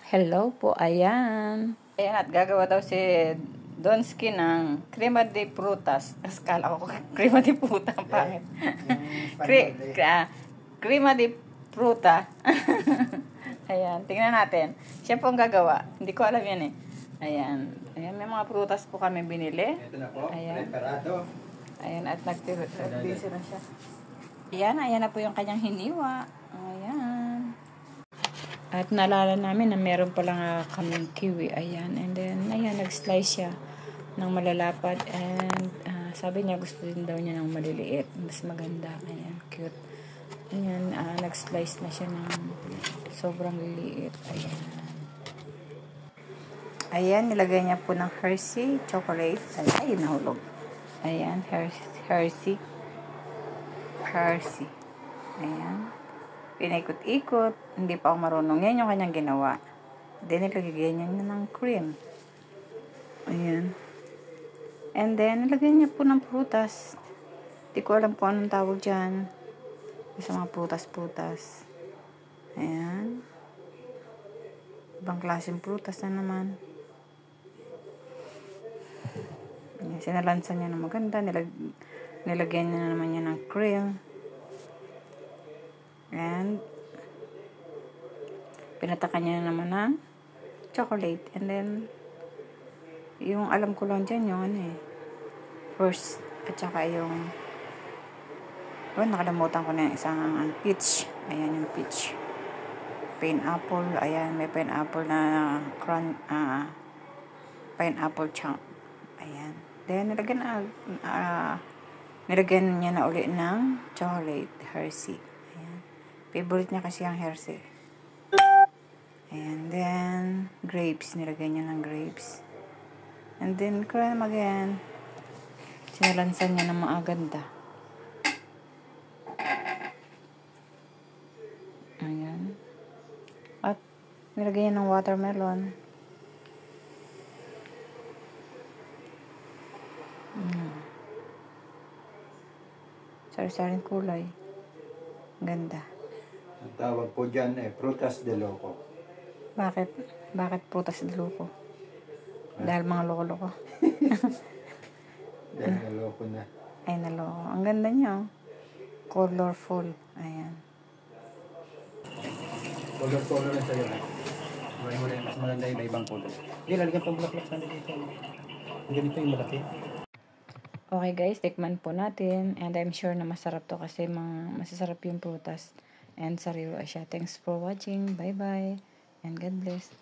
Hello po, ayan. Ayan, at gagawa daw si Donsky ng crema de prutas. Kala ko crema de puta, pangit. Crema de pruta. Ayan, tingnan natin. Siya po ang gagawa. Hindi ko alam yan eh. Ayan. Ayan, may mga prutas po kami binili. Ito na po, ayan. preparado. Ayan, at nag-busy na siya. Ayan, ayan na po yung kanyang hiniwa. Ayan. At naalala namin na meron palang kaming kiwi. Ayan. And then, ayan, nag-slice siya ng malalapad. And sabi niya gusto din daw niya ng maliliit. Mas maganda. Ayan, cute. Ayan, nag-slice na siya ng sobrang liliit. Ayan. Ayan, nilagay niya po ng Hershey chocolate. Ay, nahulog. Ayan, Hershey. Ayan. Pinaikot-ikot. Hindi pa ako marunong. Yan yung kanyang ginawa. Then, nilagay niya ng cream. Ayan. And then, nilagay niya po ng prutas. Hindi ko alam po anong tawag dyan. Sa mga prutas-prutas. Ayan. Ibang klaseng prutas na naman. Ayan. Sinalansan niya na maganda. Nilagyan niya na naman niya ng cream. And pinatakan niya na naman ng chocolate. And then yung alam ko lang dyan yung first at saka yung nakalimutan ko na yung isang peach. Ayan yung peach. Pineapple. Ayan, may pineapple na pineapple chunk. Ayan. Then nilagyan niya na uli ng chocolate. Hershey. Favorite niya kasi ang Hershey. And then, grapes. Nilagay niya ng grapes. And then, cream again. Sinalansan niya ng maganda. Ayan. At, nilagay niya ng watermelon. Sari-saring kulay. Ganda. Ang tawag po dyan prutas de loco. Bakit? Bakit prutas de loco? Dahil mga loko-loko. Dahil naloko na. Ay, naloko. Ang ganda niya. Colorful. Ayan. Color na sa'yo. Mas maganda yung ibang color. Hindi, lalagyan pang bulaklak sana dito. Ganito yung malaki. Okay guys, tikman po natin. And I'm sure na masarap to kasi masasarap yung prutas. And sariwa siya. Thanks for watching. Bye-bye. And God bless.